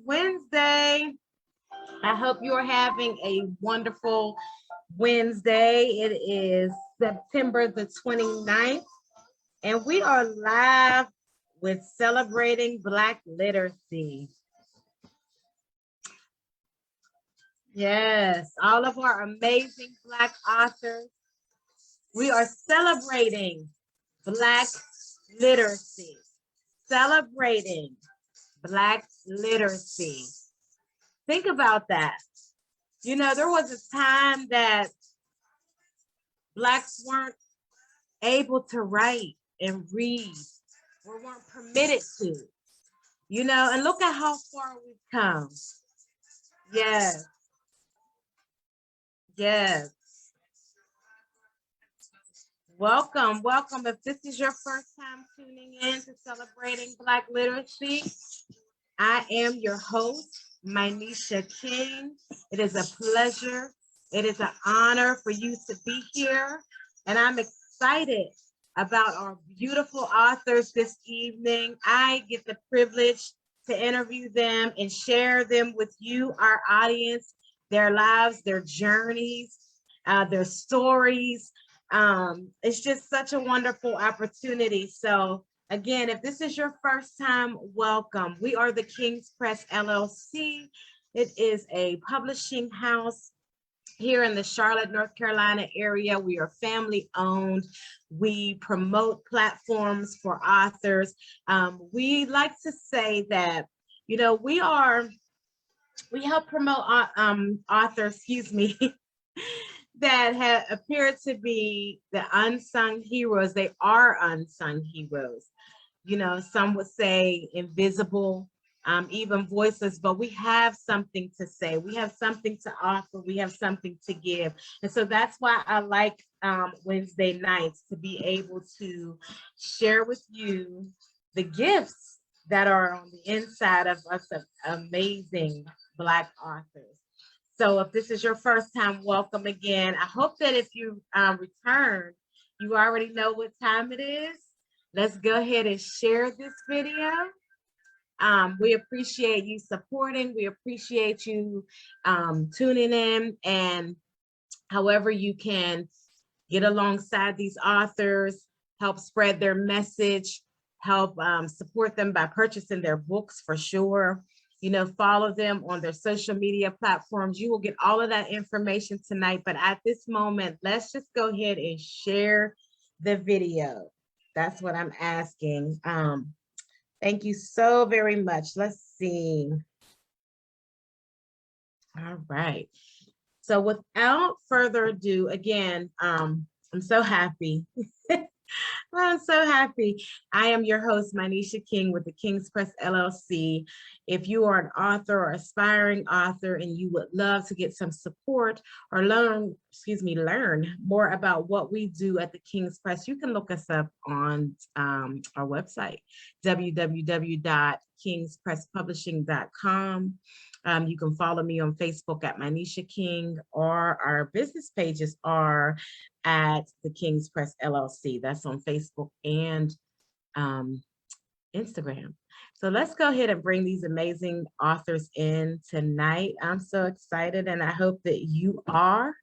Wednesday. I hope you're having a wonderful Wednesday. It is September the 29th, and we are live with Celebrating Black Literacy. Yes, all of our amazing Black authors. We are celebrating Black literacy. Celebrating Black literacy. Think about that. You know, there was a time that Blacks weren't able to write and read or weren't permitted to, you know, and look at how far we've come. Yes. Yes. Welcome, welcome. If this is your first time tuning in to Celebrating Black Literacy, I am your host, Myneesha King. It is a pleasure. It is an honor for you to be here. And I'm excited about our beautiful authors this evening. I get the privilege to interview them and share them with you, our audience, their lives, their journeys, their stories. It's just such a wonderful opportunity. So again, if this is your first time, welcome. We are the King's Press LLC. It is a publishing house here in the Charlotte, North Carolina area. We are family owned. We promote platforms for authors. We like to say that, you know, we help promote authors, excuse me, that have appeared to be the unsung heroes. They are unsung heroes. You know, some would say invisible, even voiceless, but we have something to say. We have something to offer. We have something to give. And so that's why I like Wednesday nights, to be able to share with you the gifts that are on the inside of us, amazing Black authors. So if this is your first time, welcome again. I hope that if you return, you already know what time it is. Let's go ahead and share this video. We appreciate you supporting. We appreciate you tuning in, and however you can get alongside these authors, help spread their message, help support them by purchasing their books for sure. You know, follow them on their social media platforms. You will get all of that information tonight. But at this moment, let's just go ahead and share the video. That's what I'm asking. Thank you so very much. Let's see. All right. So without further ado, again, I'm so happy. I'm so happy. I am your host, Myneesha King with the King's Press LLC. If you are an author or aspiring author and you would love to get some support or learn more about what we do at the King's Press, you can look us up on our website, www.kingspresspublishing.com. You can follow me on Facebook at Myneesha King, or our business pages are at the King's Press LLC. That's on Facebook and Instagram. So let's go ahead and bring these amazing authors in tonight. I'm so excited, and I hope that you are.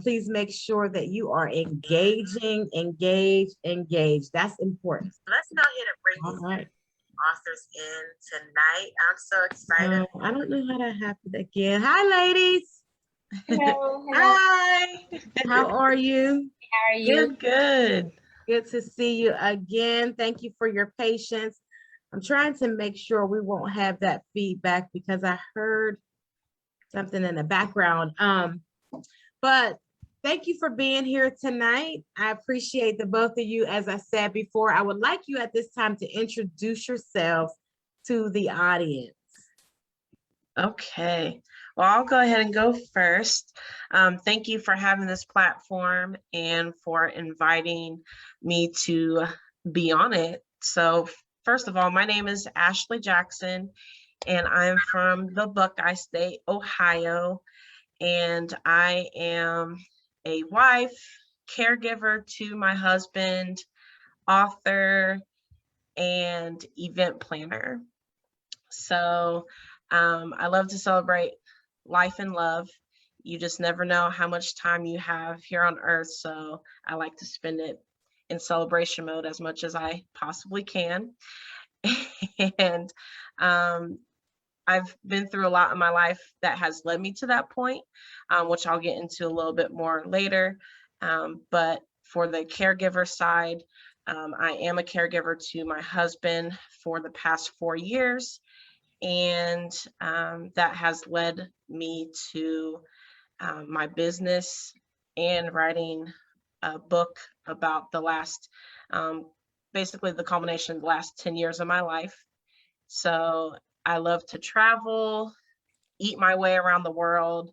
Please make sure that you are engaging, engaged. That's important. So let's go ahead and bring these authors in tonight. I'm so excited. I don't know how that happened again. Hi, ladies. Hello. Hi. How are you? How are you? Good. Good to see you again. Thank you for your patience. I'm trying to make sure we won't have that feedback because I heard something in the background. But thank you for being here tonight. I appreciate the both of you. As I said before, I would like you at this time to introduce yourselves to the audience. Okay, well, I'll go ahead and go first. Thank you for having this platform and for inviting me to be on it. So first of all, my name is Ashley Jackson, and I'm from the Buckeye State, Ohio. And I am a wife, caregiver to my husband, author, and event planner. So I love to celebrate life and love. You just never know how much time you have here on earth. So I like to spend it in celebration mode as much as I possibly can. And I've been through a lot in my life that has led me to that point, which I'll get into a little bit more later. But for the caregiver side, I am a caregiver to my husband for the past 4 years. And that has led me to my business and writing a book about the last, basically the culmination of the last 10 years of my life. So I love to travel, eat my way around the world.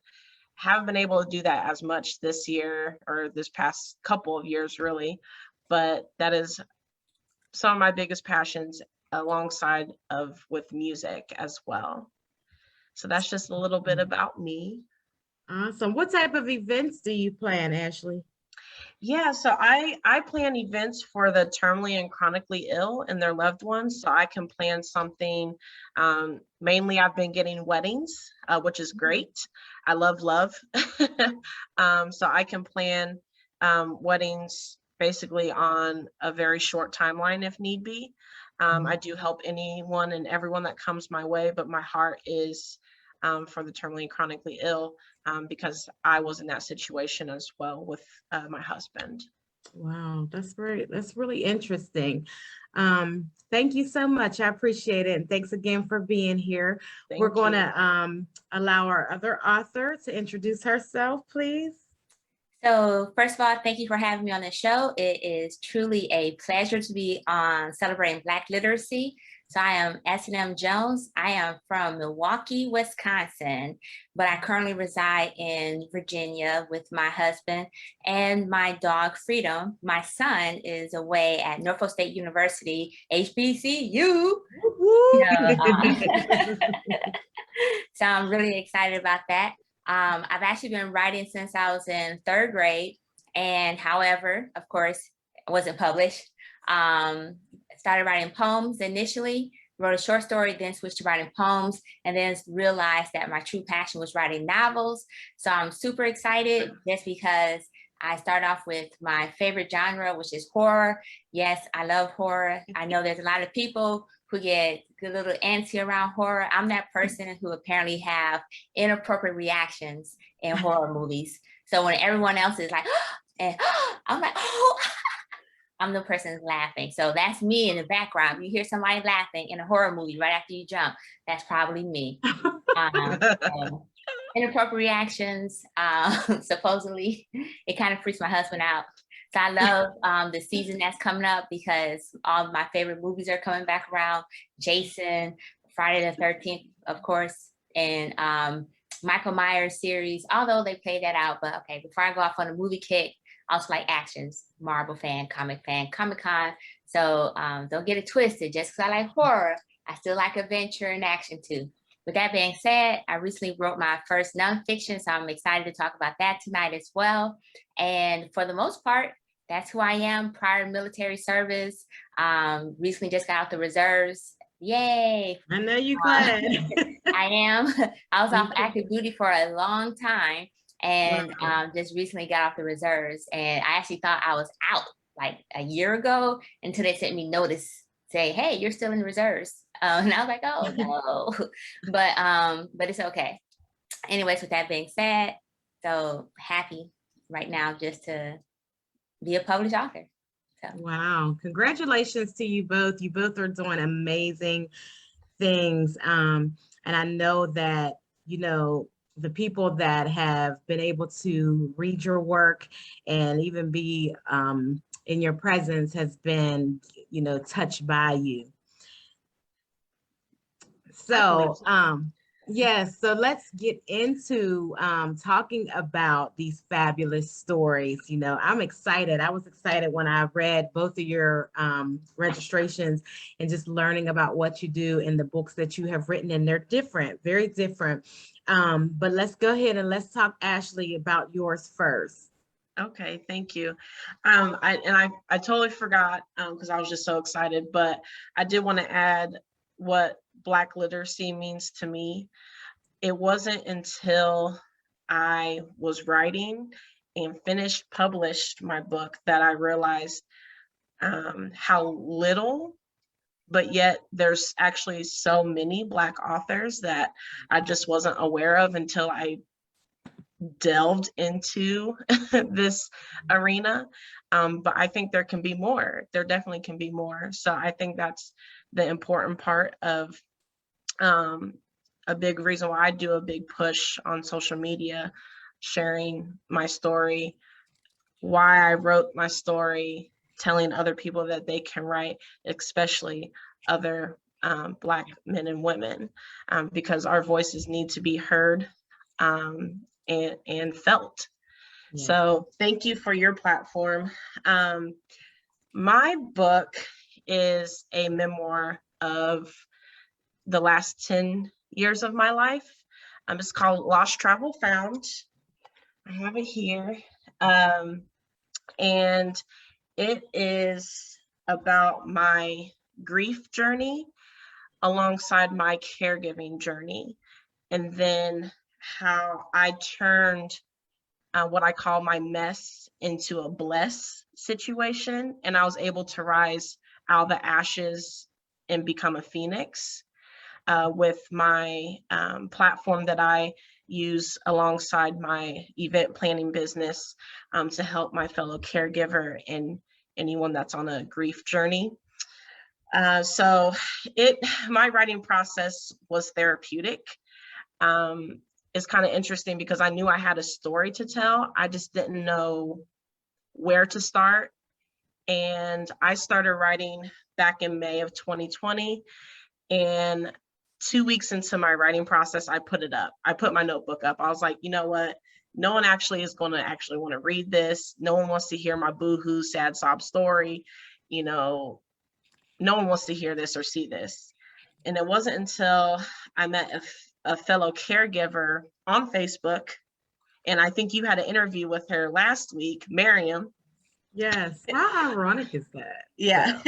Haven't been able to do that as much this year or this past couple of years, really. But that is some of my biggest passions alongside of with music as well. So that's just a little bit about me. Awesome. What type of events do you plan, Ashley? Yeah, so I plan events for the terminally and chronically ill and their loved ones. So I can plan something. Mainly, I've been getting weddings, which is great. I love love. So I can plan weddings basically on a very short timeline if need be. I do help anyone and everyone that comes my way, but my heart is for the terminally and chronically ill. Because I was in that situation as well with my husband. Wow, that's great. That's really interesting. Thank you so much. I appreciate it. And thanks again for being here. We're going to allow our other author to introduce herself, please. So first of all, thank you for having me on the show. It is truly a pleasure to be on Celebrating Black Literacy. So I am S.N.M Jones. I am from Milwaukee, Wisconsin, but I currently reside in Virginia with my husband and my dog Freedom. My son is away at Norfolk State University, HBCU. So I'm really excited about that. I've actually been writing since I was in 3rd grade, and however, of course, it wasn't published. Started writing poems initially, wrote a short story, then switched to writing poems, and then realized that my true passion was writing novels. So I'm super excited just because I start off with my favorite genre, which is horror. Yes, I love horror. I know there's a lot of people who get a little antsy around horror. I'm that person who apparently have inappropriate reactions in horror movies. So when everyone else is like, and I'm like, oh, I'm the person laughing. So that's me in the background. You hear somebody laughing in a horror movie right after you jump, that's probably me. Inappropriate reactions, supposedly, it kind of freaks my husband out. So I love the season that's coming up because all of my favorite movies are coming back around. Jason, Friday the 13th, of course, and Michael Myers series, although they played that out. But okay, before I go off on a movie kick, I also like actions, Marvel fan, Comic-Con. So don't get it twisted. Just because I like horror, I still like adventure and action too. With that being said, I recently wrote my first nonfiction, so I'm excited to talk about that tonight as well. And for the most part, that's who I am, prior military service. Recently just got out the reserves. Yay. I know you're glad. I am. I was off active duty for a long time and just recently got off the reserves. And I actually thought I was out like a year ago until they sent me notice say, hey, you're still in the reserves. And I was like, oh no, but it's okay. Anyways, with that being said, so happy right now just to be a published author. So. Wow, congratulations to you both. You both are doing amazing things. And I know that, you know, the people that have been able to read your work and even be in your presence has been, you know, touched by you. So, yes, so let's get into talking about these fabulous stories. You know, I'm excited. I was excited when I read both of your registrations and just learning about what you do in the books that you have written, and they're different, very different. But let's go ahead and let's talk, Ashley, about yours first. Okay, thank you. I totally forgot because I was just so excited, but I did want to add what Black literacy means to me. It wasn't until I was writing and published my book that I realized how little, but yet there's actually so many Black authors that I just wasn't aware of until I delved into this arena. But I think there can be more. There definitely can be more. So I think that's the important part of a big reason why I do a big push on social media, sharing my story, why I wrote my story, telling other people that they can write, especially other Black men and women, because our voices need to be heard and felt. Yeah. So thank you for your platform. My book is a memoir of the last 10 years of my life. It's called Lost Travel Found. I have it here. And it is about my grief journey alongside my caregiving journey, and then how I turned what I call my mess into a bless situation. And I was able to rise out of the ashes and become a phoenix with my platform that I use alongside my event planning business to help my fellow caregiver and anyone that's on a grief journey. So my writing process was therapeutic. It's kind of interesting because I knew I had a story to tell. I just didn't know where to start. And I started writing back in May of 2020. And 2 weeks into my writing process, I put it up. I put my notebook up. I was like, you know what? No one actually is going to actually want to read this. No one wants to hear my boohoo, sad sob story. You know, no one wants to hear this or see this. And it wasn't until I met a fellow caregiver on Facebook, and I think you had an interview with her last week, Miriam. Yes. How ironic is that? Yeah.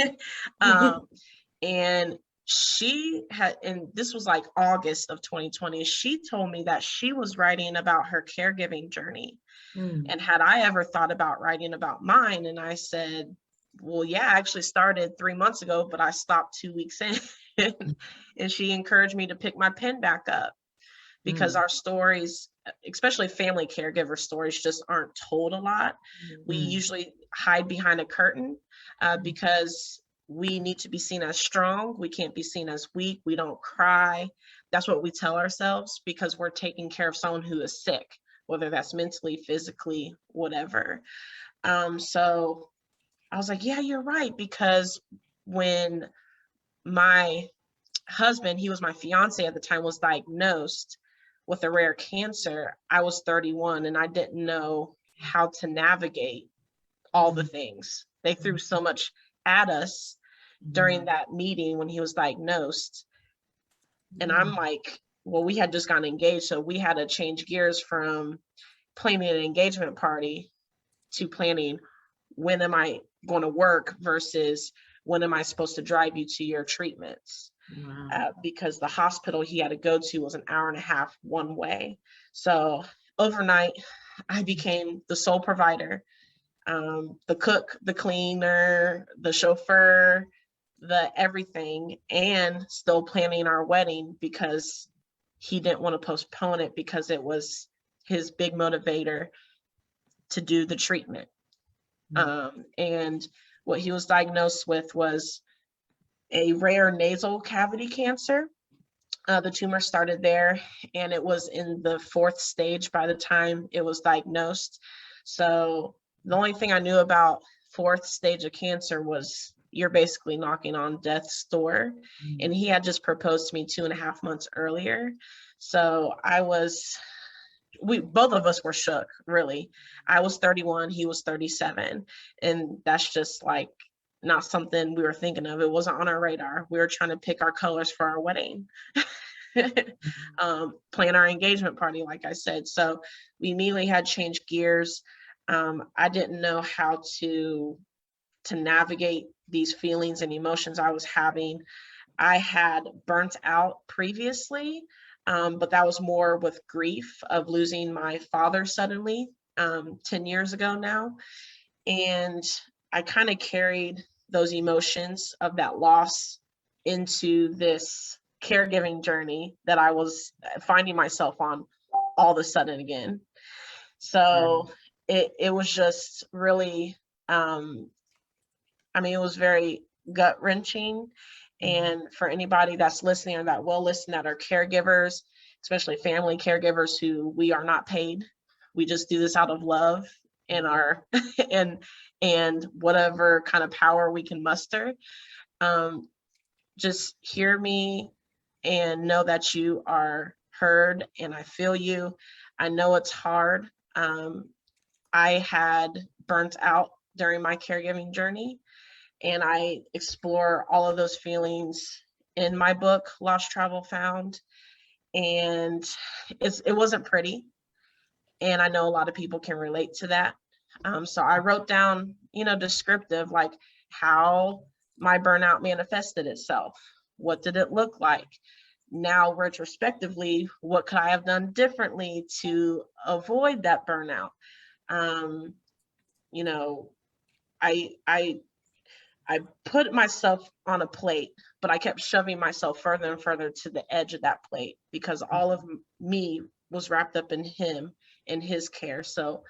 And she had, and this was like August of 2020, she told me that she was writing about her caregiving journey. And had I ever thought about writing about mine? And I said, well, yeah, I actually started 3 months ago, but I stopped 2 weeks in. And she encouraged me to pick my pen back up because our stories, especially family caregiver stories, just aren't told a lot. We usually hide behind a curtain because we need to be seen as strong. We can't be seen as weak. We don't cry. That's what we tell ourselves because we're taking care of someone who is sick, whether that's mentally, physically, whatever. So I was like, yeah, you're right. Because when my husband, he was my fiance at the time, was diagnosed with a rare cancer, I was 31 and I didn't know how to navigate all the things. They threw so much at us during that meeting when he was diagnosed. And I'm like, well, we had just gotten engaged. So we had to change gears from planning an engagement party to planning when am I going to work versus when am I supposed to drive you to your treatments? Because the hospital he had to go to was an hour and a half one way. So overnight, I became the sole provider, the cook, the cleaner, the chauffeur, the everything, and still planning our wedding because he didn't want to postpone it because it was his big motivator to do the treatment. And what he was diagnosed with was a rare nasal cavity cancer. The tumor started there and it was in the 4th stage by the time it was diagnosed. So the only thing I knew about 4th stage of cancer was you're basically knocking on death's door. And he had just proposed to me 2.5 months earlier. So both of us were shook, really. I was 31, he was 37. And that's just like not something we were thinking of. It wasn't on our radar. We were trying to pick our colors for our wedding, plan our engagement party, like I said. So we immediately had changed gears. I didn't know how to navigate these feelings and emotions I was having. I had burnt out previously, but that was more with grief of losing my father suddenly 10 years ago now. And I kind of carried those emotions of that loss into this caregiving journey that I was finding myself on all of a sudden again. So it was just really, it was very gut wrenching. And for anybody that's listening or that will listen that are caregivers, especially family caregivers who we are not paid, we just do this out of love and our and whatever kind of power we can muster. Just hear me and know that you are heard, and I feel you. I know it's hard. I had burnt out during my caregiving journey, and I explore all of those feelings in my book, Lost Travel Found. And it wasn't pretty. And I know a lot of people can relate to that. So I wrote down, descriptive, like how my burnout manifested itself. What did it look like? Now, retrospectively, what could I have done differently to avoid that burnout? You know, I put myself on a plate, but I kept shoving myself further and further to the edge of that plate because all of me was wrapped up in him and his care. So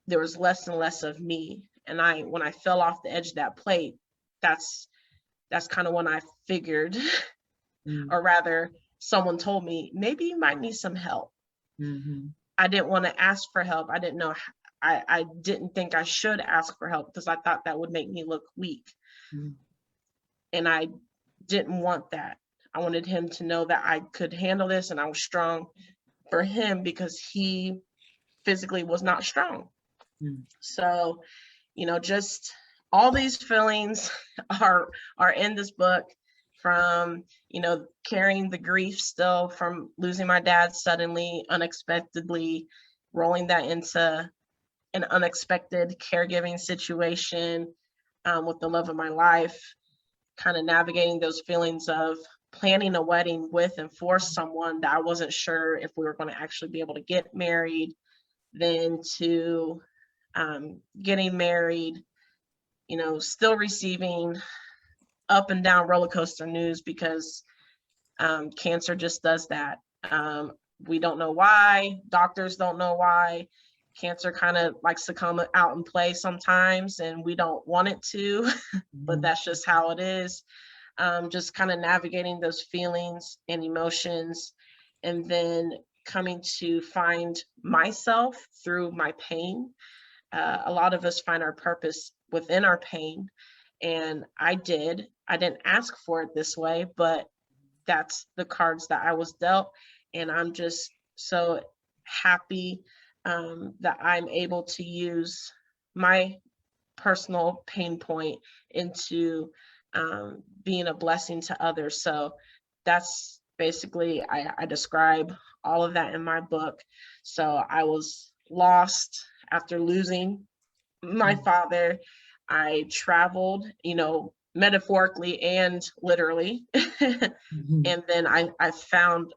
there was less and less of me. And when I fell off the edge of that plate, that's kind of when I figured, or rather, someone told me, maybe you might need some help. I didn't want to ask for help. I didn't know. I didn't think I should ask for help because I thought that would make me look weak. And I didn't want that. I wanted him to know that I could handle this and I was strong for him because he physically was not strong. So, just all these feelings are in this book, from, carrying the grief still from losing my dad suddenly, unexpectedly, rolling that into an unexpected caregiving situation with the love of my life, kind of navigating those feelings of planning a wedding with and for someone that I wasn't sure if we were going to actually be able to get married, then to getting married, still receiving up and down roller coaster news because cancer just does that. We don't know why. Doctors don't know why. Cancer kind of likes to come out and play sometimes, and we don't want it to, but that's just how it is. Just kind of navigating those feelings and emotions, and then coming to find myself through my pain. A lot of us find our purpose within our pain, and I didn't ask for it this way, but that's the cards that I was dealt. And I'm just so happy that I'm able to use my personal pain point into being a blessing to others. So that's basically, I describe all of that in my book. So I was lost after losing my father. I traveled, metaphorically and literally. And then I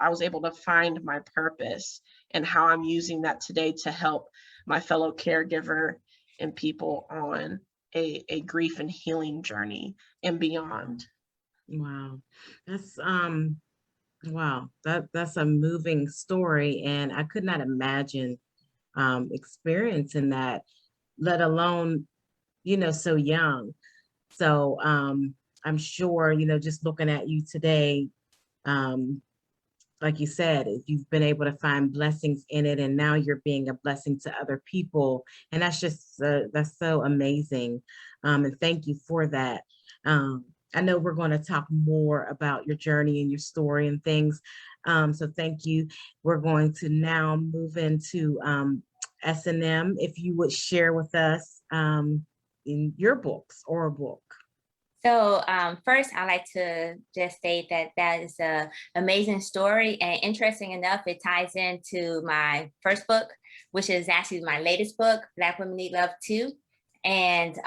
was able to find my purpose and how I'm using that today to help my fellow caregiver and people on a grief and healing journey and beyond. Wow. That's wow, that's a moving story. And I could not imagine experiencing that, let alone, so young. So I'm sure, just looking at you today, like you said, you've been able to find blessings in it, and now you're being a blessing to other people. And that's just, that's so amazing. And thank you for that. I know we're going to talk more about your journey and your story and things. So thank you. We're going to now move into S.N.M. If you would share with us in your books or a book. So first, I like to just state that is an amazing story, and interesting enough, it ties into my first book, which is actually my latest book, Black Women Need Love Too. And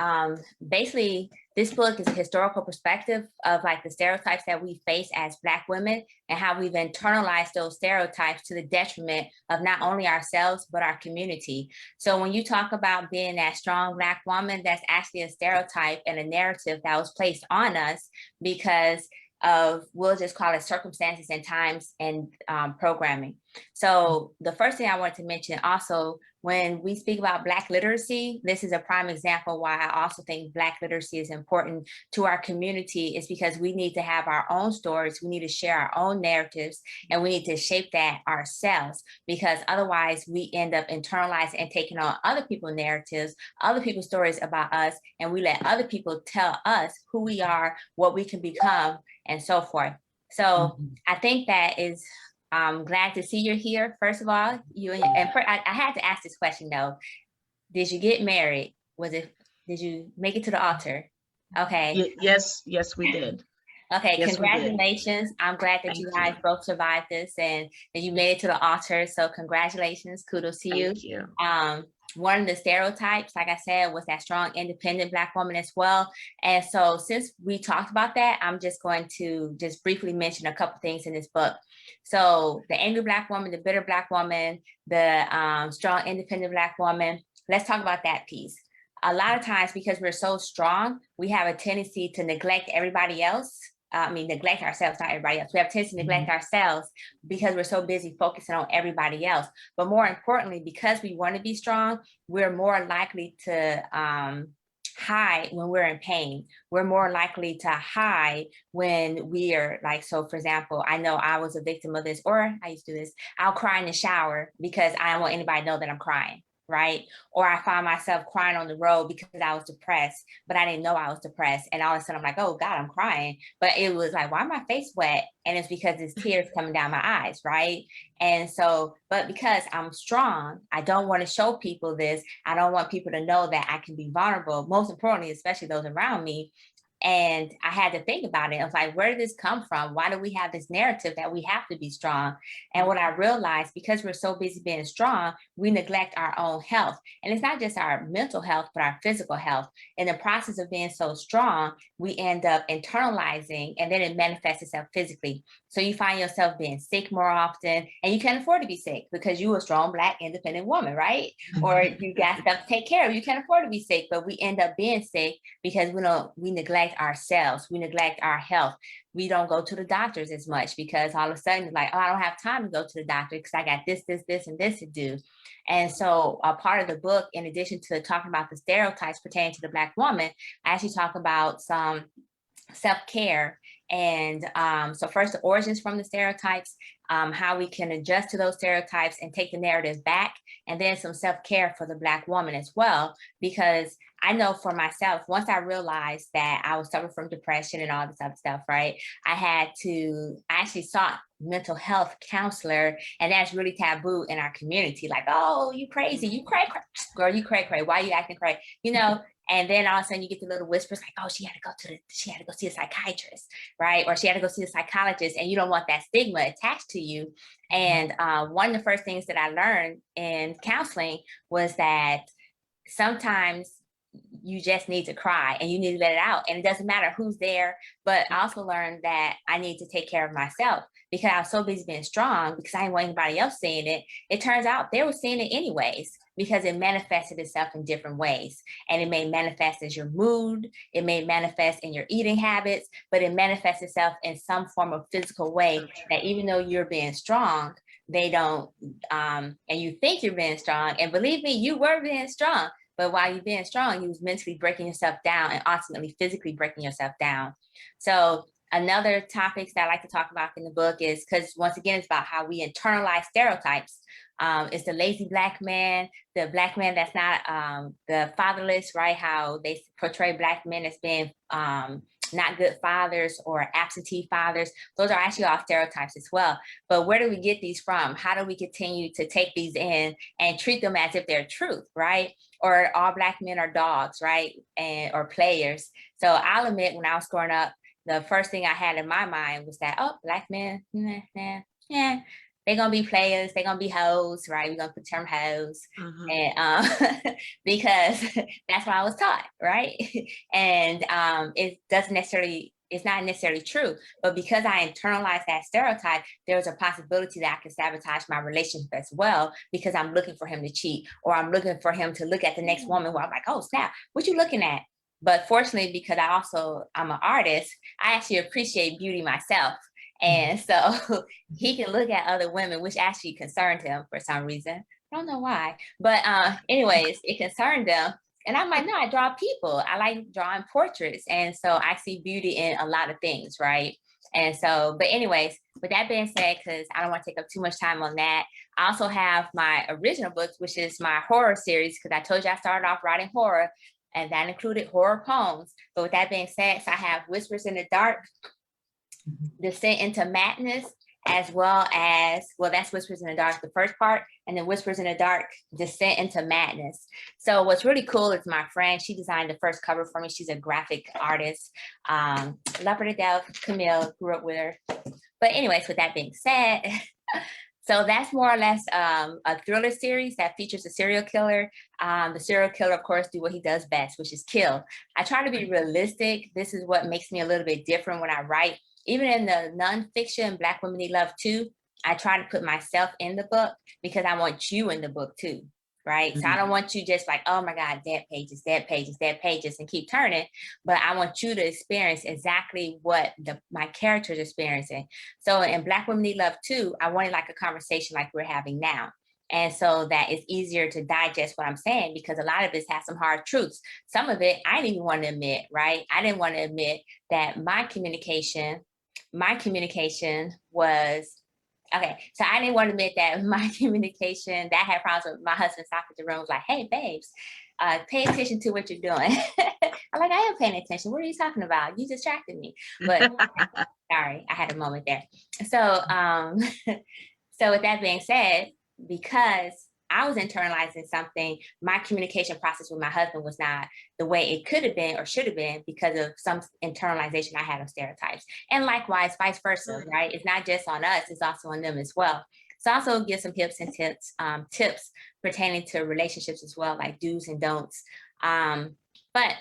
basically, this book is a historical perspective of like the stereotypes that we face as Black women and how we've internalized those stereotypes to the detriment of not only ourselves, but our community. So when you talk about being that strong Black woman, that's actually a stereotype and a narrative that was placed on us because of, we'll just call it circumstances and times and programming. So the first thing I wanted to mention also, when we speak about Black literacy, this is a prime example why I also think Black literacy is important to our community, is because we need to have our own stories, we need to share our own narratives, and we need to shape that ourselves, because otherwise we end up internalizing and taking on other people's narratives, other people's stories about us, and we let other people tell us who we are, what we can become, and so forth. So I think that is, I'm glad to see you're here. First of all, I had to ask this question though. Did you get married? Did you make it to the altar? Okay. Yes, we did. Okay, Yes, we did. congratulations. I'm glad that you guys both survived this and that you made it to the altar. So congratulations, kudos to you. Thank you. One of the stereotypes, like I said, was that strong, independent Black woman as well. And so since we talked about that, I'm just going to just briefly mention a couple things in this book. So the angry Black woman, the bitter Black woman, the strong, independent Black woman, let's talk about that piece. A lot of times, because we're so strong, we have a tendency to neglect everybody else. Neglect ourselves, not everybody else. We have a tendency to neglect ourselves because we're so busy focusing on everybody else. But more importantly, because we want to be strong, we're more likely to hide when we're in pain. We're more likely to hide when we are like, so for example, I know I was a victim of this, or I used to do this. I'll cry in the shower because I don't want anybody to know that I'm crying. Right? Or I find myself crying on the road because I was depressed, but I didn't know I was depressed. And all of a sudden I'm like, oh God, I'm crying. But it was like, why is my face wet? And it's because there's tears coming down my eyes, right? And so, but because I'm strong, I don't want to show people this. I don't want people to know that I can be vulnerable, most importantly, especially those around me. And I had to think about it. I was like, where did this come from? Why do we have this narrative that we have to be strong? And what I realized, because we're so busy being strong, we neglect our own health. And it's not just our mental health, but our physical health. In the process of being so strong, we end up internalizing, and then it manifests itself physically. So you find yourself being sick more often, and you can't afford to be sick because you're a strong Black independent woman, right? Or you got stuff to take care of. You can't afford to be sick, but we end up being sick because we neglect ourselves. We neglect our health. We don't go to the doctors as much because all of a sudden, like, oh, I don't have time to go to the doctor because I got this, and this to do. And so a part of the book, in addition to talking about the stereotypes pertaining to the Black woman, I actually talk about some self-care. And so first, the origins from the stereotypes, how we can adjust to those stereotypes and take the narrative back, and then some self-care for the Black woman as well, because I know for myself, once I realized that I was suffering from depression and all this other stuff, right, I actually sought mental health counselor, and that's really taboo in our community. Like, oh, you crazy, you cray, girl, you cray, why are you acting cray, you know? And then all of a sudden you get the little whispers like, oh, she had to go see a psychiatrist, right? Or she had to go see a psychologist, and you don't want that stigma attached to you. And one of the first things that I learned in counseling was that sometimes you just need to cry and you need to let it out. And it doesn't matter who's there, but I also learned that I need to take care of myself because I was so busy being strong because I didn't want anybody else seeing it. It turns out they were seeing it anyways because it manifested itself in different ways. And it may manifest as your mood, it may manifest in your eating habits, but it manifests itself in some form of physical way that even though you're being strong, they don't, and you think you're being strong. And believe me, you were being strong. But while you're being strong, you was mentally breaking yourself down and ultimately physically breaking yourself down. So another topics that I like to talk about in the book is, because once again, it's about how we internalize stereotypes. It's the lazy Black man, the Black man that's not the fatherless, right? How they portray Black men as being not good fathers or absentee fathers. Those are actually all stereotypes as well. But where do we get these from? How do we continue to take these in and treat them as if they're truth, right? Or all Black men are dogs, right? Or players. So I'll admit, when I was growing up, the first thing I had in my mind was that, oh, Black men, yeah. they're gonna be players, they're gonna be hoes, right? We're gonna put the term hoes. And because that's what I was taught, right? And it doesn't necessarily, it's not necessarily true, but because I internalized that stereotype, there's a possibility that I can sabotage my relationship as well, because I'm looking for him to cheat, or I'm looking for him to look at the next woman where I'm like, oh snap, what you looking at? But fortunately, because I'm an artist, I actually appreciate beauty myself. And so he can look at other women, which actually concerned him for some reason. I don't know why, but anyways, it concerned them. And I'm like, no, I draw people. I like drawing portraits. And so I see beauty in a lot of things, right? And so, but anyways, with that being said, because I don't want to take up too much time on that, I also have my original books, which is my horror series, because I told you I started off writing horror, and that included horror poems. But with that being said, so I have Whispers in the Dark, Descent into Madness, as well as, well, that's Whispers in the Dark, the first part, and then Whispers in the Dark, Descent into Madness. So what's really cool is my friend, she designed the first cover for me. She's a graphic artist. Love her to death, Camille, grew up with her. But anyways, with that being said, so that's more or less a thriller series that features a serial killer. The serial killer, of course, do what he does best, which is kill. I try to be realistic. This is what makes me a little bit different when I write. Even in the nonfiction, Black Women Need Love Too, I try to put myself in the book because I want you in the book too, right? Mm-hmm. So I don't want you just like, oh my God, dead pages, dead pages, dead pages, and keep turning. But I want you to experience exactly what my character's experiencing. So in Black Women Need Love Too, I wanted like a conversation like we're having now. And so that it's easier to digest what I'm saying, because a lot of this has some hard truths. Some of it I didn't even want to admit, right? I didn't want to admit that my communication was, okay, so I didn't want to admit that my communication, that I had problems with. My husband stopped at the room, was like, hey, babes, pay attention to what you're doing. I'm like, I am paying attention. What are you talking about? You distracted me. But sorry, I had a moment there. So, so with that being said, because I was internalizing something, my communication process with my husband was not the way it could have been or should have been, because of some internalization I had of stereotypes. And likewise, vice versa, right? It's not just on us, it's also on them as well. So I also give some tips and tips pertaining to relationships as well, like do's and don'ts. But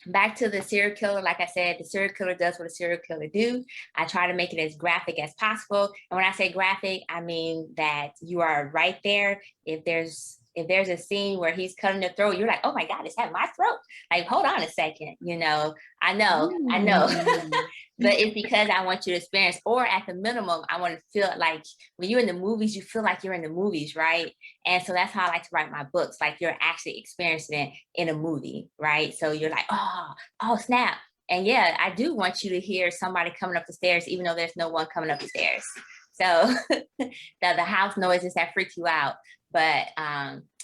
back to the serial killer, like I said, the serial killer does what a serial killer do. I try to make it as graphic as possible. And when I say graphic, I mean that you are right there. If there's a scene where he's cutting the throat, you're like, oh my God, is that my throat? Like, hold on a second, I know. But it's because I want you to experience, or at the minimum, I want to feel like when you're in the movies, you feel like you're in the movies, right? And so that's how I like to write my books, like you're actually experiencing it in a movie, right? So you're like, oh, snap. And yeah, I do want you to hear somebody coming up the stairs, even though there's no one coming up the stairs. So the house noises that freak you out. But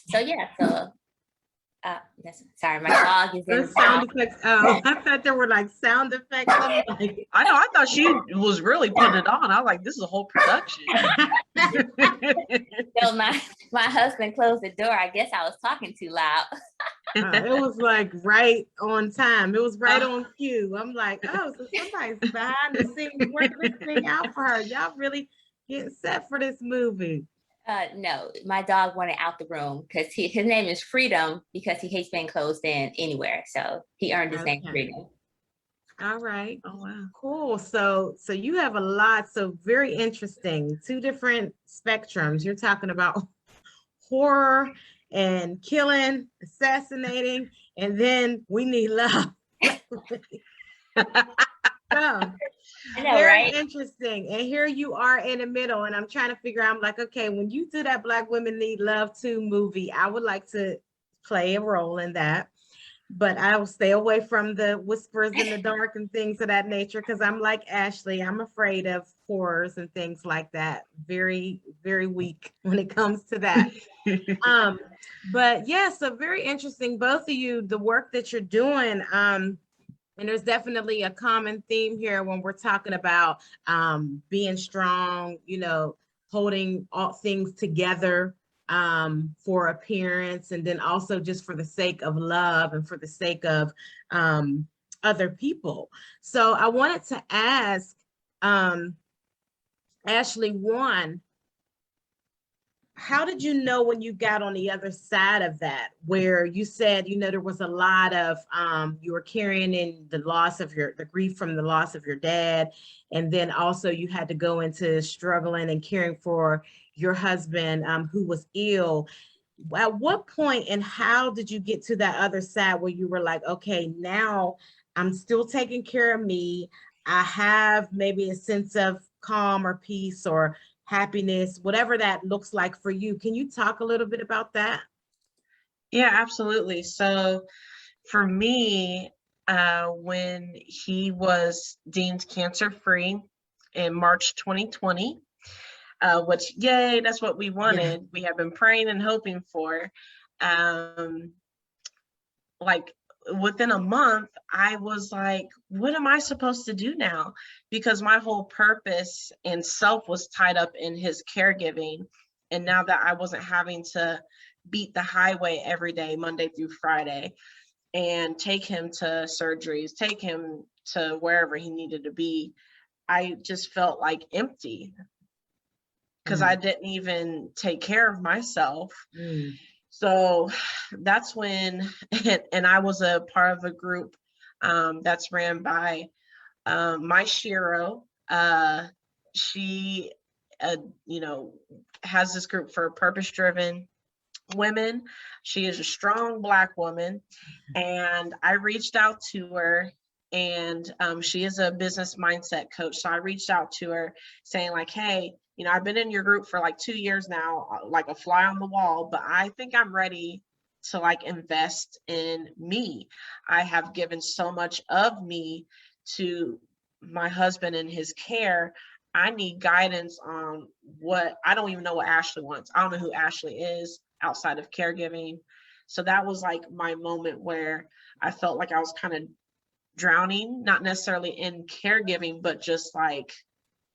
so yeah, so sorry, my dog is in the sound effects. Oh, I thought there were like sound effects. I know, I thought she was really putting it on. I was like, this is a whole production. So my husband closed the door. I guess I was talking too loud. It was like right on time. It was right on cue. I'm like, oh, so somebody's behind the scenes working this thing out for her. Y'all really getting set for this movie. No, my dog wanted out the room because his name is Freedom, because he hates being closed in anywhere. So he earned his name Freedom. All right. Oh, wow. Cool. So you have a lot. So very interesting. Two different spectrums. You're talking about horror and killing, assassinating, and then we need love. So, I know, very right? Interesting. And here you are in the middle, and I'm trying to figure out, I'm like, okay, when you do that Black Women Need Love Too movie, I would like to play a role in that, but I will stay away from the whispers in the dark and things of that nature, because I'm like Ashley, I'm afraid of horrors and things like that. Very, very weak when it comes to that. But yeah, so very interesting, both of you, the work that you're doing. And there's definitely a common theme here when we're talking about being strong, holding all things together for appearance, and then also just for the sake of love and for the sake of other people. So I wanted to ask Ashley, one, how did you know when you got on the other side of that, where you said, there was a lot of, you were carrying in the the grief from the loss of your dad. And then also you had to go into struggling and caring for your husband, who was ill. At what point and how did you get to that other side where you were like, okay, now I'm still taking care of me. I have maybe a sense of calm or peace or happiness, whatever that looks like for you. Can you talk a little bit about that? Yeah, absolutely. So for me, when he was deemed cancer-free in March 2020, which, yay, that's what we Yeah. wanted. We have been praying and hoping for. Um, like within a month, I was like, what am I supposed to do now? Because my whole purpose and self was tied up in his caregiving. And now that I wasn't having to beat the highway every day, Monday through Friday, and take him to surgeries, take him to wherever he needed to be, I just felt like empty because I Mm, didn't even take care of myself. mm, So that's when, and I was a part of a group that's ran by my Shiro. She, uh, you know, has this group for purpose-driven women. She is a strong Black woman, and I reached out to her, and she is a business mindset coach. So I reached out to her saying like, hey, I've been in your group for like 2 years now, like a fly on the wall, but I think I'm ready to like invest in me. I have given so much of me to my husband and his care. I need guidance on what I don't even know what Ashley wants. I don't know who Ashley is outside of caregiving. So that was like my moment where I felt like I was kind of drowning, not necessarily in caregiving, but just like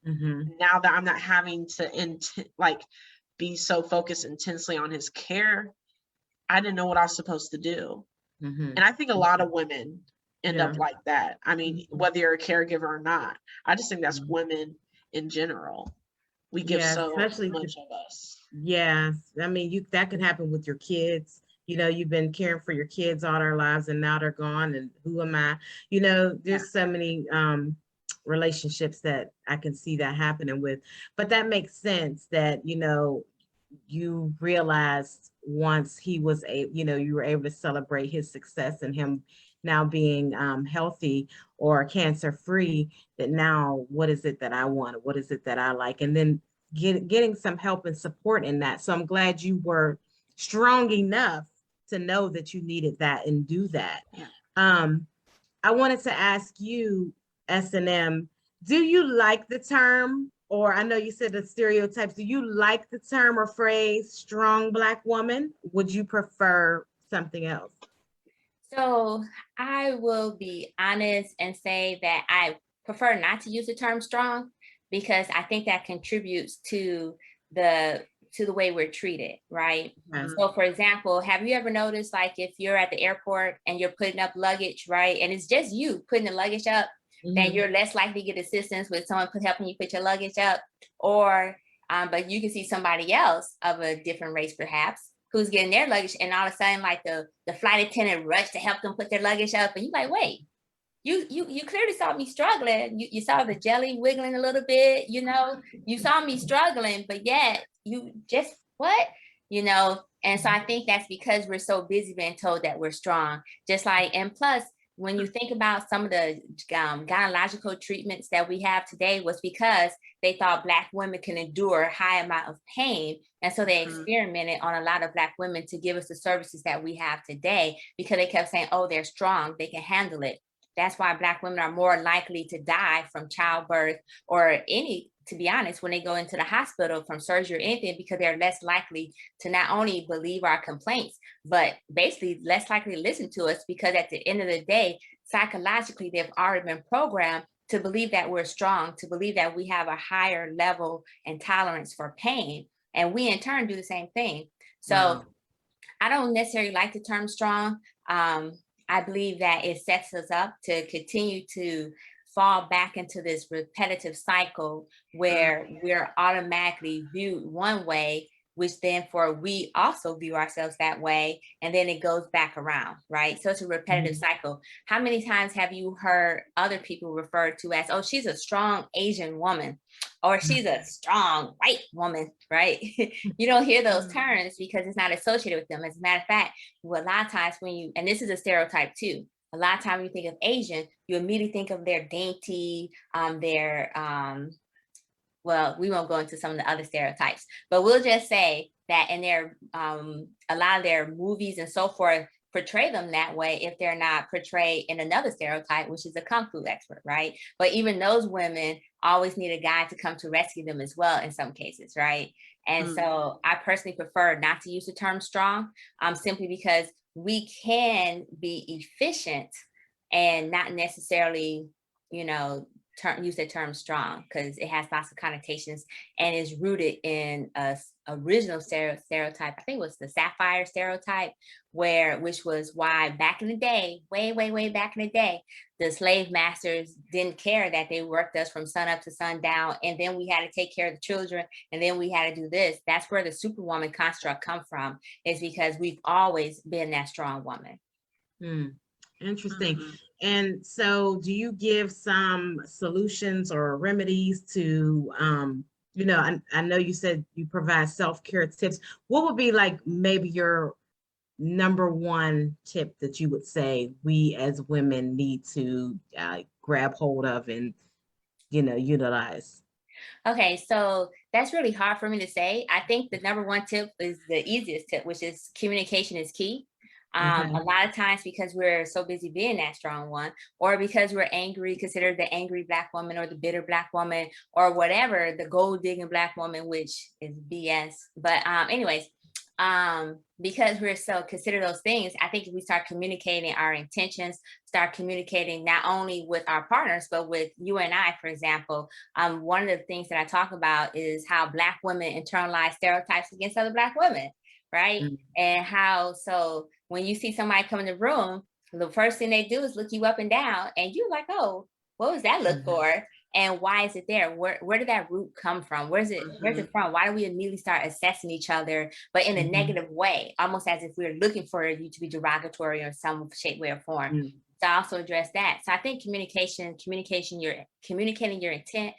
mhm, now that I'm not having to like be so focused intensely on his care, I didn't know what I was supposed to do. mhm. And I think a lot of women end Yeah. up like that. I mean, Mhm, whether you're a caregiver or not, I just think that's mhm. women in general. We give Yeah, so especially much of us. yeah. I mean, that can happen with your kids. You've been caring for your kids all their lives and now they're gone. And who am I? Yeah. There's so many relationships that I can see that happening with. But that makes sense that, you realized once he was you were able to celebrate his success and him now being healthy or cancer free, that now what is it that I want? What is it that I like? And then getting some help and support in that. So I'm glad you were strong enough to know that you needed that and do that. Yeah. Um, I wanted to ask you, S&M, do you like the term, or I know you said the stereotypes, do you like the term or phrase strong Black woman? Would you prefer something else? So I will be honest and say that I prefer not to use the term strong because I think that contributes the to the way we're treated, right? Okay. Mhm. So for example, have you ever noticed like if you're at the airport and you're putting up luggage, right? And it's just you putting the luggage up, then Mhm. you're less likely to get assistance with someone helping you put your luggage up, or but you can see somebody else of a different race perhaps who's getting their luggage, and all of a sudden like the flight attendant rushed to help them put their luggage up, and you're like, wait, you clearly saw me struggling. You saw the jelly wiggling a little bit, you saw me struggling, but yet you just what, and so I think that's because we're so busy being told that we're strong. Just like, and plus, when you think about some of the gynecological treatments that we have today, was because they thought Black women can endure a high amount of pain. And so they Mhm. experimented on a lot of Black women to give us the services that we have today, because they kept saying, oh, they're strong, they can handle it. That's why Black women are more likely to die from childbirth or any, to be honest, when they go into the hospital from surgery or anything, because they're less likely to not only believe our complaints, but basically less likely to listen to us, because at the end of the day, psychologically, they've already been programmed to believe that we're strong, to believe that we have a higher level and tolerance for pain. And we in turn do the same thing. So Wow. I don't necessarily like the term strong. I believe that it sets us up to continue to fall back into this repetitive cycle Mhm. where we're automatically viewed one way which then for we also view ourselves that way, and then it goes back around, right? So it's a repetitive cycle. How many times have you heard other people referred to as, oh, she's a strong Asian woman, or she's a strong white woman, right? You don't hear those terms because it's not associated with them. As a matter of fact, well, a lot of times when you, and this is a stereotype too, a lot of times when you think of Asian, you immediately think of their dainty, well, we won't go into some of the other stereotypes, but we'll just say that in their a lot of their movies and so forth portray them that way if they're not portrayed in another stereotype, which is a kung fu expert, right? But even those women always need a guy to come to rescue them as well in some cases, right? And so I personally prefer not to use the term strong, simply because we can be efficient and not necessarily, you know, use the term strong, because it has lots of connotations and is rooted in a original stereotype. I think it was the sapphire stereotype, which was why back in the day, way back in the day, the slave masters didn't care that they worked us from sun up to sundown, and then we had to take care of the children, and then we had to do this. That's where the superwoman construct come from, is because we've always been that strong woman. Interesting. And so do you give some solutions or remedies to, I know you said you provide self-care tips. What would be like maybe your number one tip that you would say we as women need to grab hold of and, utilize? Okay, so that's really hard for me to say. I think the number one tip is the easiest tip, which is communication is key. Okay. A lot of times because we're so busy being that strong one, or because we're angry, considered the angry Black woman or the bitter Black woman or whatever, the gold digging Black woman, which is BS. But anyways, because we're so consider those things, I think if we start communicating our intentions, start communicating not only with our partners, but with you and I, for example, one of the things that I talk about is how Black women internalize stereotypes against other Black women, right? And how, so when you see somebody come in the room, the first thing they do is look you up and down, and you're like, oh, what was that look for? And why is it there? Where did that root come from? Where's it from? Why do we immediately start assessing each other, but in a negative way, almost as if we're looking for you to be derogatory or some shape, way, or form? To also address that. So I think communicating your intent,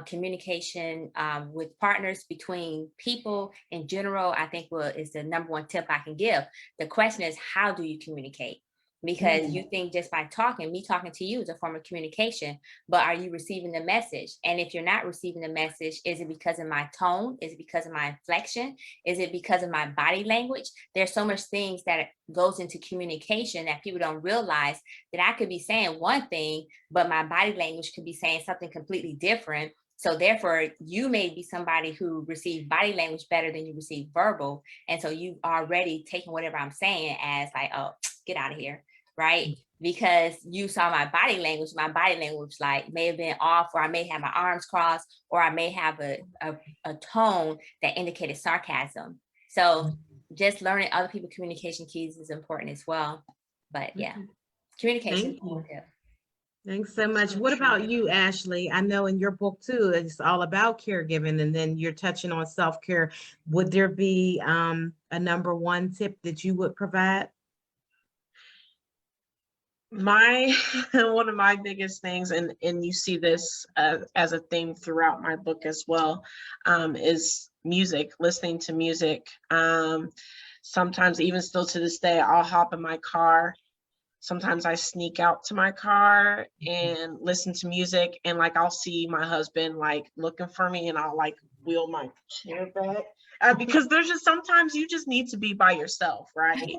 communication with partners, between people in general, I think is the number one tip I can give. The question is, how do you communicate? Because you think just by me talking to you is a form of communication, but are you receiving the message? And if you're not receiving the message, is it because of my tone? Is it because of my inflection? Is it because of my body language? There's so much things that goes into communication that people don't realize, that I could be saying one thing, but my body language could be saying something completely different. So therefore, you may be somebody who received body language better than you receive verbal. And so you already taking whatever I'm saying as like, oh, get out of here, right? Because you saw my body language like may have been off, or I may have my arms crossed, or I may have a tone that indicated sarcasm. So just learning other people's communication keys is important as well. But yeah, communication. Thanks so much. What about you, Ashley? I know in your book too, it's all about caregiving, and then you're touching on self-care. Would there be a number one tip that you would provide? One of my biggest things, and you see this as a theme throughout my book as well, is music, listening to music. Sometimes, even still to this day, I'll hop in my car. Sometimes I sneak out to my car and listen to music, and like I'll see my husband like looking for me, and I'll like wheel my chair back because there's just sometimes you just need to be by yourself, right?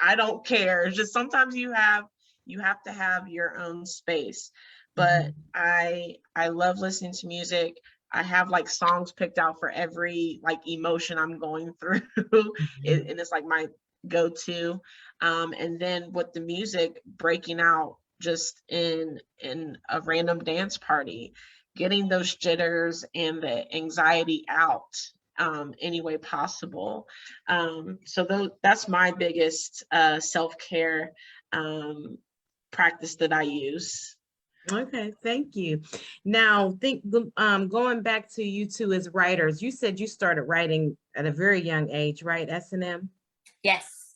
I don't care. It's just sometimes you have to have your own space. But I love listening to music. I have like songs picked out for every like emotion I'm going through, and it's like my go-to. And then with the music, breaking out just in a random dance party, getting those jitters and the anxiety out any way possible. So that's my biggest self-care practice that I use. Okay, thank you. Now, going back to you two as writers, you said you started writing at a very young age, right, S&M? Yes.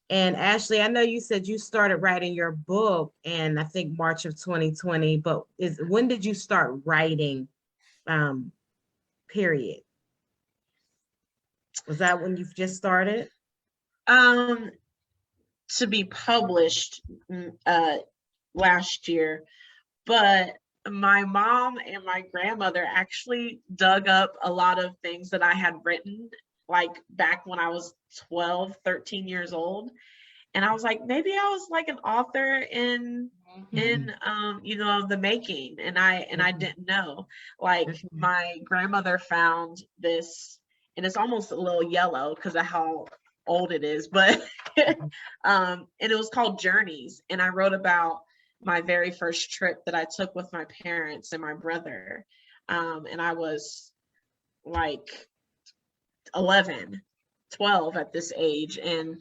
And Ashley, I know you said you started writing your book in, I think, March of 2020, but when did you start writing, period? Was that when you've just started? Um, to be published last year, but my mom and my grandmother actually dug up a lot of things that I had written like back when I was 12, 13 years old. And I was like, maybe I was like an author in you know, the making, and I didn't know. Like my grandmother found this, and it's almost a little yellow because of how old it is, but and it was called Journeys, and I wrote about my very first trip that I took with my parents and my brother, and I was like 11, 12 at this age, and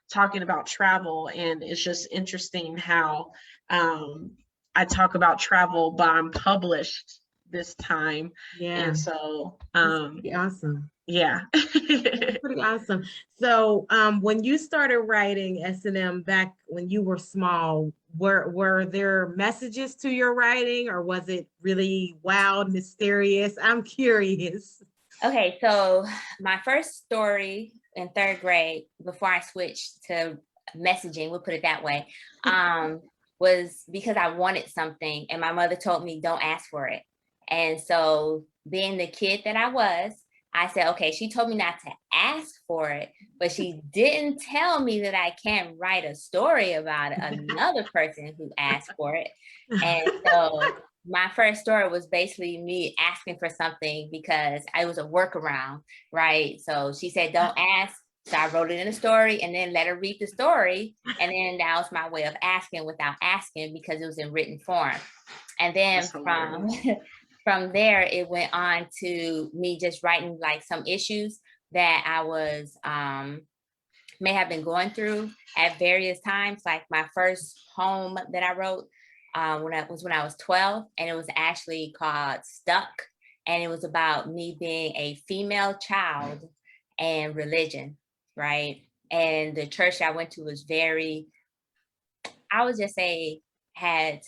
talking about travel. And it's just interesting how I talk about travel, but I'm published this time. Yeah, And so that's pretty awesome. yeah. That's pretty awesome. So, when you started writing S&M back when you were small, were there messages to your writing, or was it really wild, mysterious? I'm curious. Okay, so my first story in third grade, before I switched to messaging, we'll put it that way, was because I wanted something and my mother told me don't ask for it. And so being the kid that I was, I said, okay, she told me not to ask for it, but she didn't tell me that I can't write a story about another person who asked for it. And so my first story was basically me asking for something because I was a workaround, right? So she said, don't ask. So I wrote it in a story and then let her read the story. And then that was my way of asking without asking because it was in written form. And then from there, it went on to me just writing like some issues that I was may have been going through at various times. Like my first poem that I wrote when I was 12, and it was actually called Stuck. And it was about me being a female child and religion, right? And the church I went to was very, I would just say, had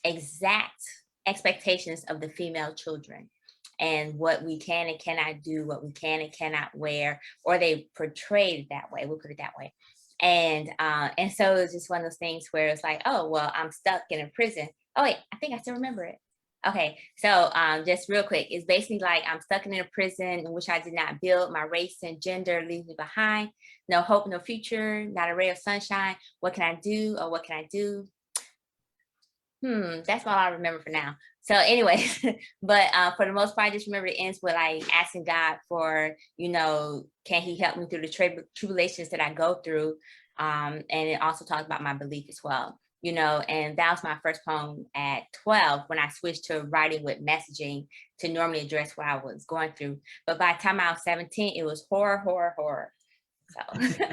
exact expectations of the female children and what we can and cannot do, what we can and cannot wear, or they portrayed it that way. We'll put it that way. And so it's just one of those things where it's like, oh, well, I'm stuck in a prison. Oh wait, I think I still remember it. Okay, so just real quick, it's basically like I'm stuck in a prison in which I did not build. My race and gender leaves me behind. No hope, no future, not a ray of sunshine. What can I do? Or what can I do? That's all I remember for now. So anyways, but for the most part, I just remember it ends with like asking God for, you know, can he help me through the tribulations that I go through? And it also talks about my belief as well, you know, and that was my first poem at 12 when I switched to writing with messaging to normally address what I was going through. But by the time I was 17, it was horror, horror, horror. So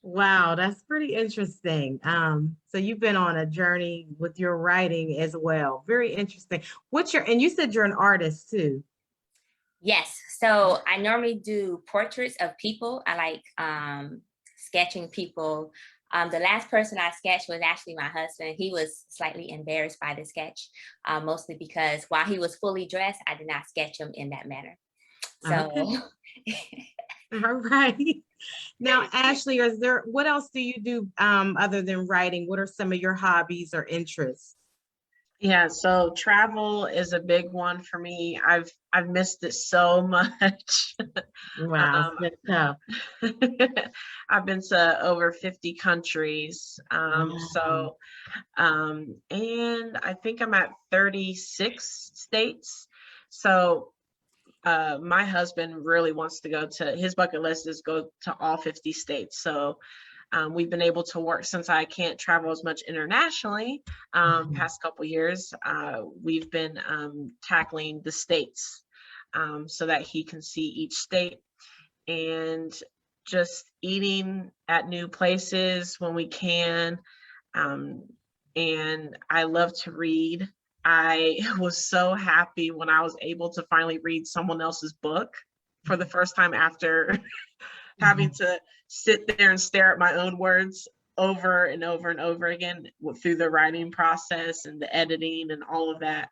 Wow, that's pretty interesting. So you've been on a journey with your writing as well. Very interesting. And you said you're an artist too. yes. So I normally do portraits of people. I like sketching people. The last person I sketched was actually my husband. He was slightly embarrassed by the sketch, mostly because while he was fully dressed, I did not sketch him in that manner. So, Okay. All right. Now, Ashley, what else do you do other than writing? What are some of your hobbies or interests? Yeah, so travel is a big one for me. I've missed it so much. Wow, it's been tough. I've been to over 50 countries. Wow. And I think I'm at 36 states. So my husband really wants to go to, his bucket list is go to all 50 states. So we've been able to work since I can't travel as much internationally. Past couple years, we've been tackling the states so that he can see each state, and just eating at new places when we can. and I love to read. I was so happy when I was able to finally read someone else's book for the first time after having to sit there and stare at my own words over and over and over again through the writing process and the editing and all of that.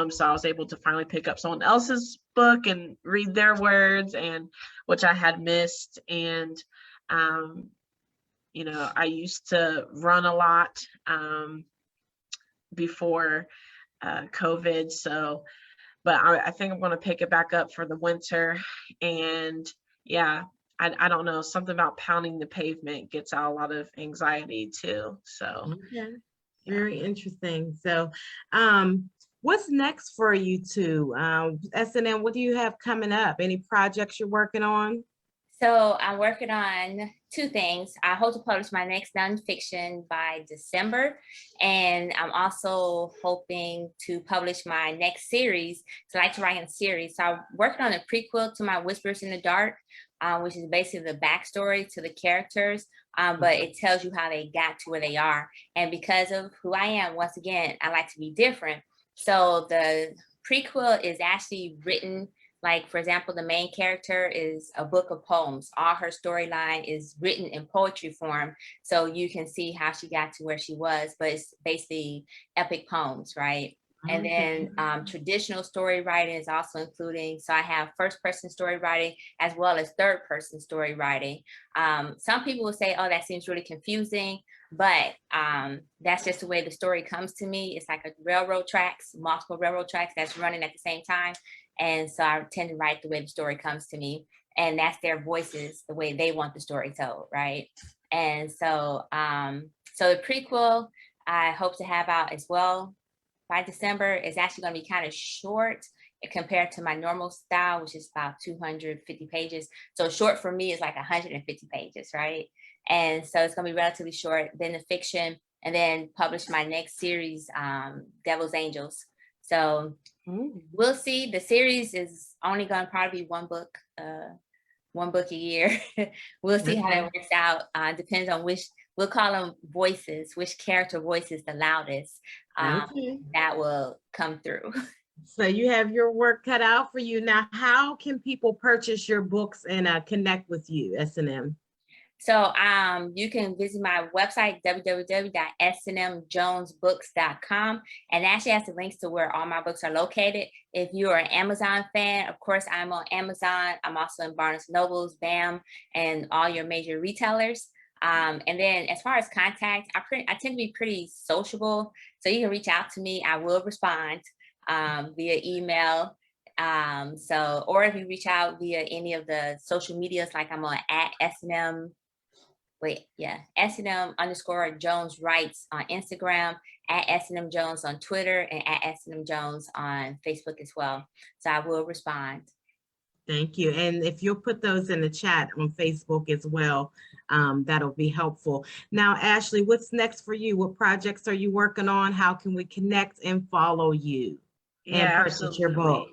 So I was able to finally pick up someone else's book and read their words, and which I had missed. And you know, I used to run a lot before COVID. So, but I think I'm going to pick it back up for the winter. And yeah, I don't know, something about pounding the pavement gets out a lot of anxiety too. So, Okay, yeah. very interesting. So, what's next for you two? S&M, what do you have coming up? Any projects you're working on? So I'm working on two things. I hope to publish my next nonfiction by December. And I'm also hoping to publish my next series. So I like to write in a series. So I'm working on a prequel to my Whispers in the Dark, which is basically the backstory to the characters. But it tells you how they got to where they are. And because of who I am, once again, I like to be different. So the prequel is actually written, like, for example, the main character is a book of poems. All her storyline is written in poetry form. So you can see how she got to where she was, but it's basically epic poems, right? And then traditional story writing is also including, so I have first person story writing as well as third person story writing. Some people will say, oh, that seems really confusing, but that's just the way the story comes to me. It's like a railroad tracks, multiple railroad tracks that's running at the same time. And so I tend to write the way the story comes to me, and that's their voices, the way they want the story told, right? And so, so the prequel I hope to have out as well by December. Is actually going to be kind of short compared to my normal style, which is about 250 pages. So short for me is like 150 pages, right? And so it's going to be relatively short. Then the fiction, and then publish my next series, Devil's Angels. So we'll see. The series is only going to probably be one book a year. We'll see how that works out. Depends on which, we'll call them voices, which character voice is the loudest. That will come through. So you have your work cut out for you. Now, how can people purchase your books and connect with you, S&M? So you can visit my website, www.snmjonesbooks.com, and actually has the links to where all my books are located. If you are an Amazon fan, of course, I'm on Amazon. I'm also in Barnes & Nobles, BAM, and all your major retailers. And then as far as contact, I tend to be pretty sociable. So you can reach out to me. I will respond via email. So, or if you reach out via any of the social medias, like I'm on at S&M, S&M Jones writes on Instagram, at S&M Jones on Twitter, and at S&M Jones on Facebook as well. So I will respond. Thank you. And if you'll put those in the chat on Facebook as well, that'll be helpful. Now, Ashley, what's next for you? What projects are you working on? How can we connect and follow you and purchase your book?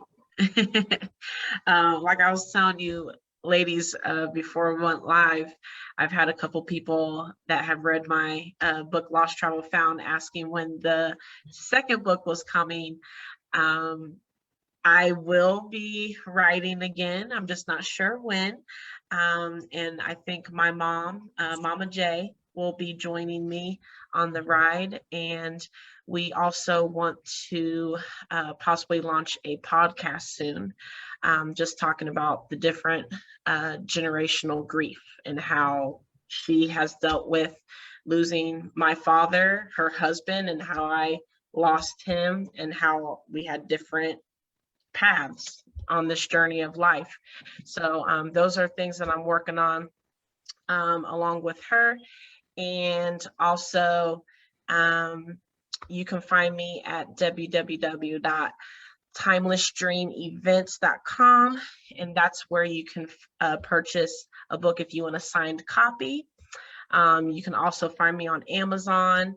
Like I was telling you, ladies, before we went live, I've had a couple people that have read my book Lost Travel Found asking when the second book was coming. I will be writing again. I'm just not sure when. And I think my mom, Mama J, will be joining me on the ride. And we also want to possibly launch a podcast soon, just talking about the different generational grief and how she has dealt with losing my father, her husband, and how I lost him, and how we had different paths on this journey of life. So those are things that I'm working on along with her. And also you can find me at www.timelessdreamevents.com, and that's where you can purchase a book if you want a signed copy. You can also find me on Amazon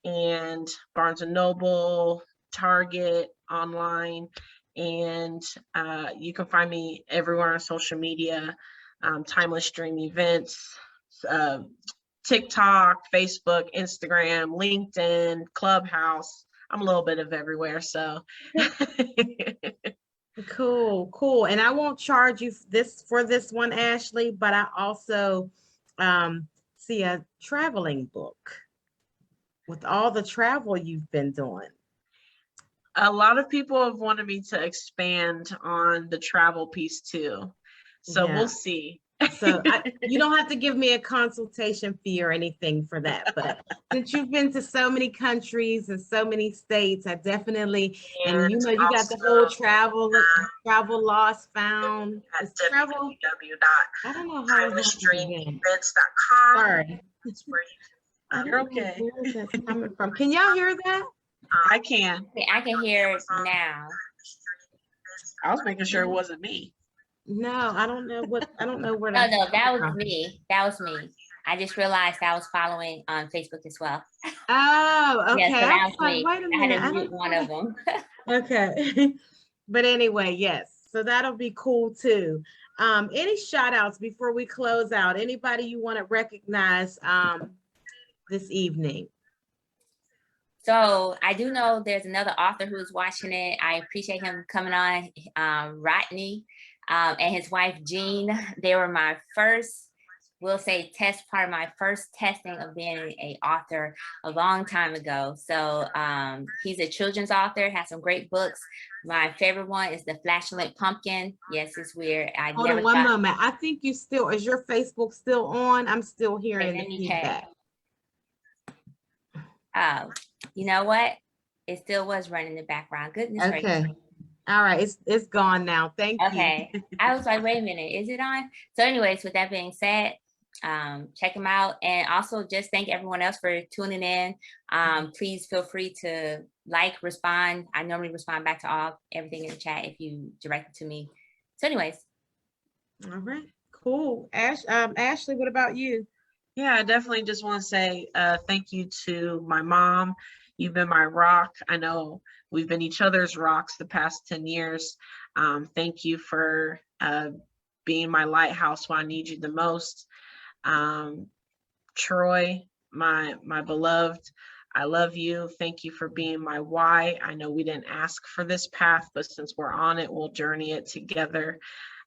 and Barnes & Noble, Target, online. And you can find me everywhere on social media, Timeless Dream Events, TikTok, Facebook, Instagram, LinkedIn, Clubhouse. I'm a little bit of everywhere, so. Cool, cool. And I won't charge you for this one, Ashley, but I also see a traveling book with all the travel you've been doing. A lot of people have wanted me to expand on the travel piece too. So Yeah. we'll see. So you don't have to give me a consultation fee or anything for that. But since you've been to so many countries and so many states, I definitely, and you know, you got the whole travel lost found. It's travel. I don't know how it's happening. Sorry. You're okay. Where is that coming from? Can y'all hear that? I can. I can hear it now. I was making sure it wasn't me. No, I don't know where No, that. that was me. That was me. I just realized I was following on Facebook as well. Oh, okay. Yeah, so that was me. Wait a I had minute. to mute one of them. Okay. But anyway, yes. So that'll be cool too. Any shout outs before we close out? Anybody you want to recognize this evening? So I do know there's another author who's watching it. I appreciate him coming on, Rodney, and his wife, Jean. They were my first, we'll say, part of my first testing of being an author a long time ago. So he's a children's author, has some great books. My favorite one is The Flatulent Pumpkin. Yes, it's weird. Hold on one moment. I think is your Facebook still on? I'm still hearing the feedback. Oh, you know what? It still was running in the background. Goodness Okay. gracious. All right, it's gone now. Thank you. Okay. I was like, wait a minute, is it on? So anyways, with that being said, check them out. And also just thank everyone else for tuning in. Please feel free to respond. I normally respond back to everything in the chat if you direct it to me. So anyways. All right, cool. Ashley, what about you? Yeah, I definitely just want to say thank you to my mom. You've been my rock. I know we've been each other's rocks the past 10 years. Thank you for being my lighthouse when I need you the most. Troy, my beloved, I love you. Thank you for being my why. I know we didn't ask for this path, but since we're on it, we'll journey it together.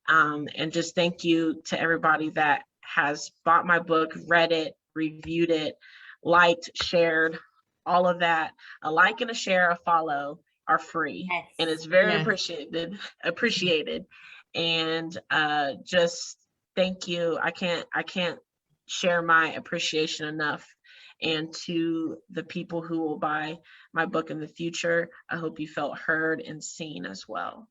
And just thank you to everybody that has bought my book, read it, reviewed it, liked, shared, all of that. A like and a share, a follow are free. Yes. And it's very appreciated. And just thank you. I can't share my appreciation enough. And to the people who will buy my book in the future, I hope you felt heard and seen as well.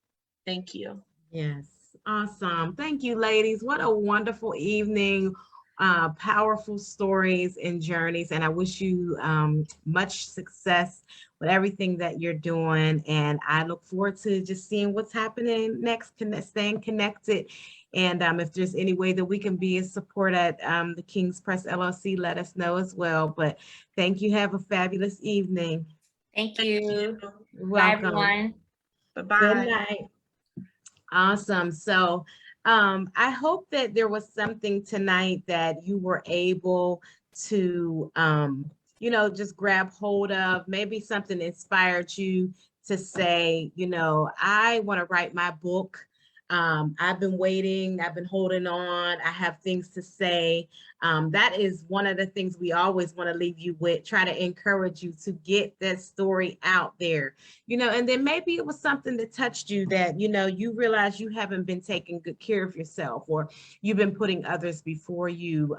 Thank you. Yes. Awesome. Thank you, ladies. What a wonderful evening. Powerful stories and journeys. And I wish you much success with everything that you're doing. And I look forward to just seeing what's happening next, staying connected. And if there's any way that we can be a support at the King's Press LLC, let us know as well. But thank you. Have a fabulous evening. Thank you. Welcome. Bye, everyone. Bye-bye. Good night. Awesome. So I hope that there was something tonight that you were able to, just grab hold of. Maybe something inspired you to say, I want to write my book. I've been waiting, I've been holding on, I have things to say. That is one of the things we always want to leave you with, try to encourage you to get that story out there, and then maybe it was something that touched you that, you realize you haven't been taking good care of yourself, or you've been putting others before you.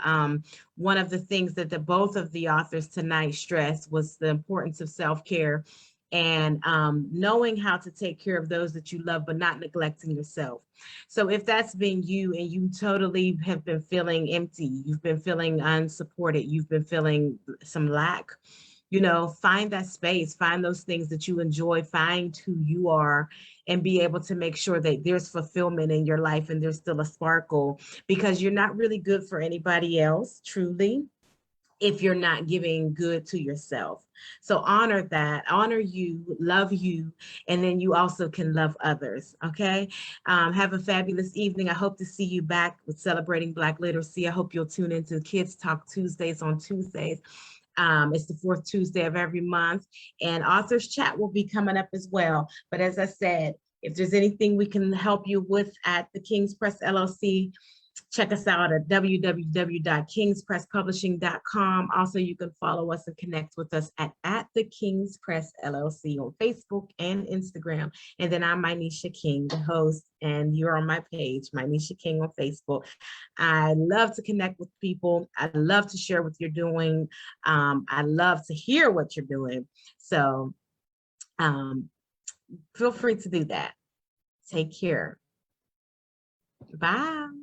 One of the things that both of the authors tonight stressed was the importance of self-care and knowing how to take care of those that you love, but not neglecting yourself. So if that's been you and you totally have been feeling empty, you've been feeling unsupported, you've been feeling some lack, find that space, find those things that you enjoy, find who you are, and be able to make sure that there's fulfillment in your life and there's still a sparkle, because you're not really good for anybody else, truly. if you're not giving good to yourself. So honor that, honor you, love you, and then you also can love others, okay? Have a fabulous evening. I hope to see you back with Celebrating Black Literacy. I hope you'll tune into Kids Talk Tuesdays on Tuesdays. It's the fourth Tuesday of every month, and Authors Chat will be coming up as well. But as I said, if there's anything we can help you with at the King's Press LLC, check us out at www.kingspresspublishing.com. Also, you can follow us and connect with us at the King's Press LLC on Facebook and Instagram. And then I'm Myneesha King, the host, and you're on my page, Myneesha King on Facebook. I love to connect with people. I love to share what you're doing. I love to hear what you're doing. So feel free to do that. Take care. Bye.